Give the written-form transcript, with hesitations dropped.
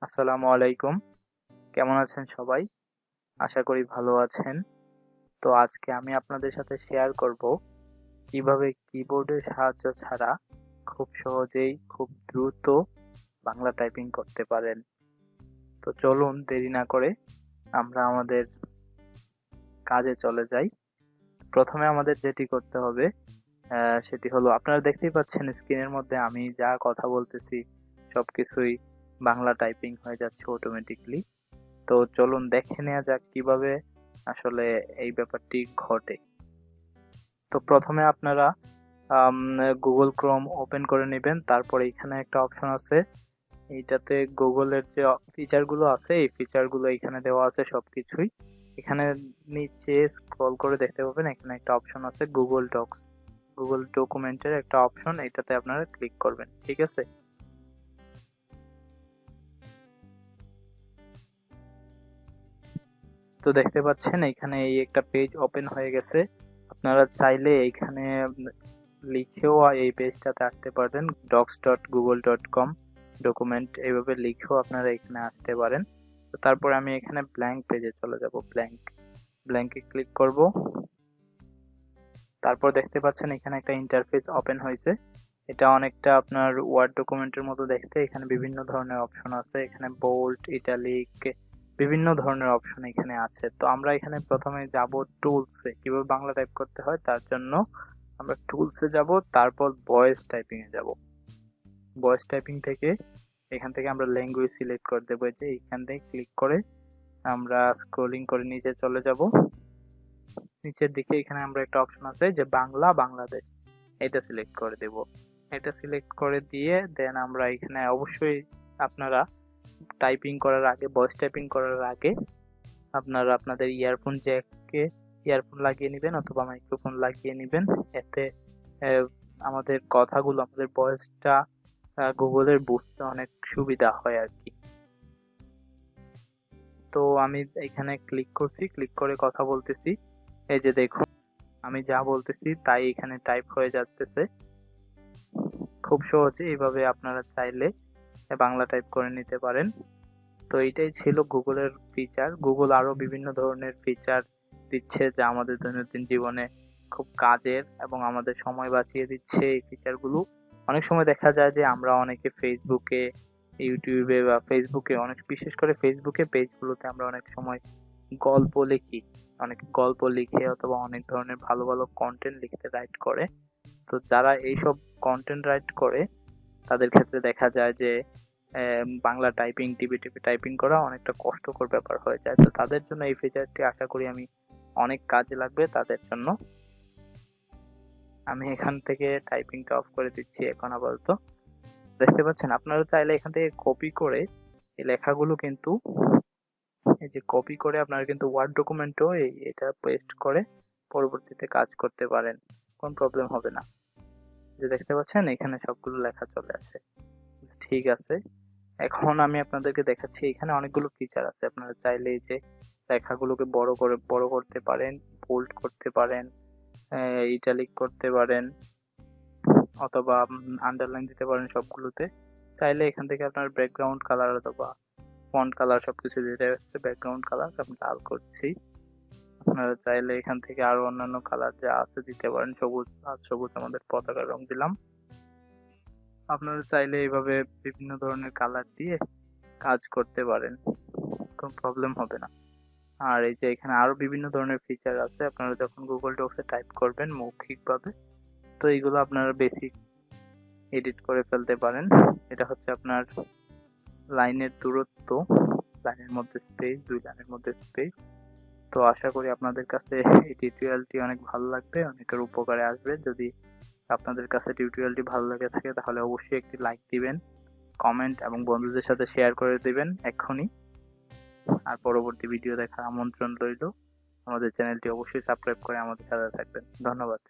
আসসালামু আলাইকুম। কেমন আছেন সবাই? আশা করি ভালো আছেন। তো আজকে আমি আপনাদের সাথে শেয়ার করব কিভাবে কিবোর্ডের সাহায্য ছাড়া খুব সহজেই খুব দ্রুত বাংলা টাইপিং করতে পারেন। তো চলুন দেরি না করে আমরা আমাদের কাজে চলে যাই। প্রথমে আমাদের যেটি করতে হবে সেটি হলো আপনারা দেখতেই পাচ্ছেন স্ক্রিনের মধ্যে আমি যা কথা বলতেছি সবকিছুই বাংলা টাইপিং হয়ে যাচ্ছে অটোমেটিক্যালি। তো চলুন দেখে নেওয়া যাক কিভাবে আসলে এই ব্যাপারটি ঘটে। তো প্রথমে আপনারা গুগল ক্রোম ওপেন করে নেবেন, তারপরে এখানে একটা অপশন আছে, এইটাতে গুগলের যে ফিচারগুলো আছে এই ফিচারগুলো এখানে দেওয়া আছে সবকিছুই। এখানে নিচে স্ক্রল করে দেখতে পাবেন এখানে একটা অপশন আছে গুগল ডক্স, গুগল ডকুমেন্টের একটা অপশন, এটাতে আপনারা ক্লিক করবেন। ঠিক আছে, তো দেখতে পাচ্ছেন এখানে এই একটা পেজ ওপেন হয়ে গেছে। আপনারা চাইলে এখানে লিখেও এই পেজটাতে আসতে পারবেন, docs.google.com ডকুমেন্ট এইভাবে লিখেও আপনারা এখানে আসতে পারেন। তো তারপরে আমি এখানে ব্ল্যাঙ্ক পেজে চলে যাব, ব্ল্যাঙ্কে ক্লিক করব। তারপর দেখতে পাচ্ছেন এখানে একটা ইন্টারফেস ওপেন হয়েছে, এটা অনেকটা আপনার ওয়ার্ড ডকুমেন্টের মতো দেখতে। এখানে বিভিন্ন ধরনের অপশন আছে, এখানে বোল্ড, ইটালিক, বিভিন্ন ধরনের অপশন এখানে আছে। তো আমরা এখানে প্রথমে যাব টুলসে, কিভাবে বাংলা টাইপ করতে হয় তার জন্য আমরা টুলসে যাব, তারপর ভয়েস টাইপিং এ যাব। ভয়েস টাইপিং থেকে এখান থেকে আমরা ল্যাঙ্গুয়েজ সিলেক্ট করে দেবো, যে এখান থেকে ক্লিক করে আমরা স্ক্রলিং করে নিচে চলে যাব। নিচের দিকে এখানে আমরা একটা অপশন আছে যে বাংলা বাংলাদেশ, এটা সিলেক্ট করে দেব। এটা সিলেক্ট করে দিয়ে দেন আমরা এখানে অবশ্যই আপনারা টাইপিং করার আগে, ভয়েস টাইপিং করার আগে আপনারা আপনাদের ইয়ারফোন জ্যাককে ইয়ারফোন লাগিয়ে নেবেন অথবা মাইক্রোফোন লাগিয়ে নেবেন। এতে আমাদের কথাগুলো, আমাদের ভয়েসটা গুগলের বুঝতে অনেক সুবিধা হয় আর কি। তো আমি এখানে ক্লিক করছি, ক্লিক করে কথা বলতেছি। এই যে দেখুন আমি যা বলতেছি তাই এখানে টাইপ হয়ে যাচ্ছে। খুব সহজে এইভাবে আপনারা চাইলে বাংলা টাইপ করে নিতে পারেন। তো এইটাই ছিল গুগলের ফিচার। গুগল আরো বিভিন্ন ধরনের ফিচার দিচ্ছে যা আমাদের দৈনন্দিন জীবনে খুব কাজের এবং আমাদের সময় বাঁচিয়ে দিচ্ছে। এই ফিচারগুলো অনেক সময় দেখা যায় যে আমরা অনেকে ফেসবুকে, ইউটিউবে বা ফেসবুকে, অনেক বিশেষ করে ফেসবুকে পেজগুলোতে আমরা অনেক সময় গল্প লিখি, অনেক গল্প লিখে অথবা অনেক ধরনের ভালো ভালো কন্টেন্ট লিখতে রাইট করে। তো যারা এইসব কন্টেন্ট রাইট করে তাদের ক্ষেত্রে দেখা যায় যে বাংলা টাইপিং, টিপে টিপে টাইপিং করা অনেকটা কষ্টকর ব্যাপার হয়ে যায়। তো তাদের জন্য এই ফিচারটি আশা করি আমি অনেক কাজে লাগবে তাদের জন্য। আমি এখান থেকে টাইপিংটা অফ করে দিচ্ছি এখন আপাতত। দেখতে পাচ্ছেন আপনারা চাইলে এখান থেকে কপি করে এই লেখাগুলো কিন্তু, এই যে কপি করে আপনারা কিন্তু ওয়ার্ড ডকুমেন্টও এটা পেস্ট করে পরবর্তীতে কাজ করতে পারেন, কোন প্রবলেম হবে না। যে দেখতে পাচ্ছেন এখানে সবগুলো লেখা চলে আসে। ঠিক আছে, এখন আমি আপনাদেরকে দেখাচ্ছি এখানে অনেকগুলো ফিচার আছে। আপনারা চাইলে এই যে লেখাগুলোকে বড় করতে পারেন, বোল্ড করতে পারেন, ইটালিক করতে পারেন অথবা আন্ডারলাইন দিতে পারেন সবগুলোতে। চাইলে এখান থেকে আপনার ব্যাকগ্রাউন্ড কালার অথবা ফন্ট কালার সবকিছু দিতে হচ্ছে। ব্যাকগ্রাউন্ড কালার আমি লাল করছি, আপনারা চাইলে এখান থেকে আরো অন্যান্য কালার যা আছে দিতে পারেন। সবুজ, আর সবুজ আমাদের পতাকার রং দিলাম। আপনারা চাইলে এইভাবে বিভিন্ন ধরনের কালার দিয়ে কাজ করতে পারেন, কোনো প্রবলেম হবে না। আর এই যে এখানে আরো বিভিন্ন ধরনের ফিচার আছে, আপনারা যখন গুগল ডক্সে টাইপ করবেন মৌখিকভাবে, তো এইগুলো আপনারা বেসিক এডিট করে ফেলতে পারেন। এটা হচ্ছে আপনার লাইনের দূরত্ব, লাইনের মধ্যে স্পেস, দুই লাইনের মধ্যে স্পেস। তো আশা করি আপনাদের কাছে এই টিউটোরিয়ালটি অনেক ভালো লাগবে, অনেকের উপকারে আসবে। যদি আপনাদের কাছে টিউটোরিয়ালটি ভালো লাগে থাকে তাহলে অবশ্যই একটি লাইক দিবেন, কমেন্ট এবং বন্ধুদের সাথে শেয়ার করে দিবেন এক্ষুনি। আর পরবর্তী ভিডিও দেখার আমন্ত্রণ রইল। আমাদের চ্যানেলটি অবশ্যই সাবস্ক্রাইব করে আমাদের সাথে থাকবেন। ধন্যবাদ।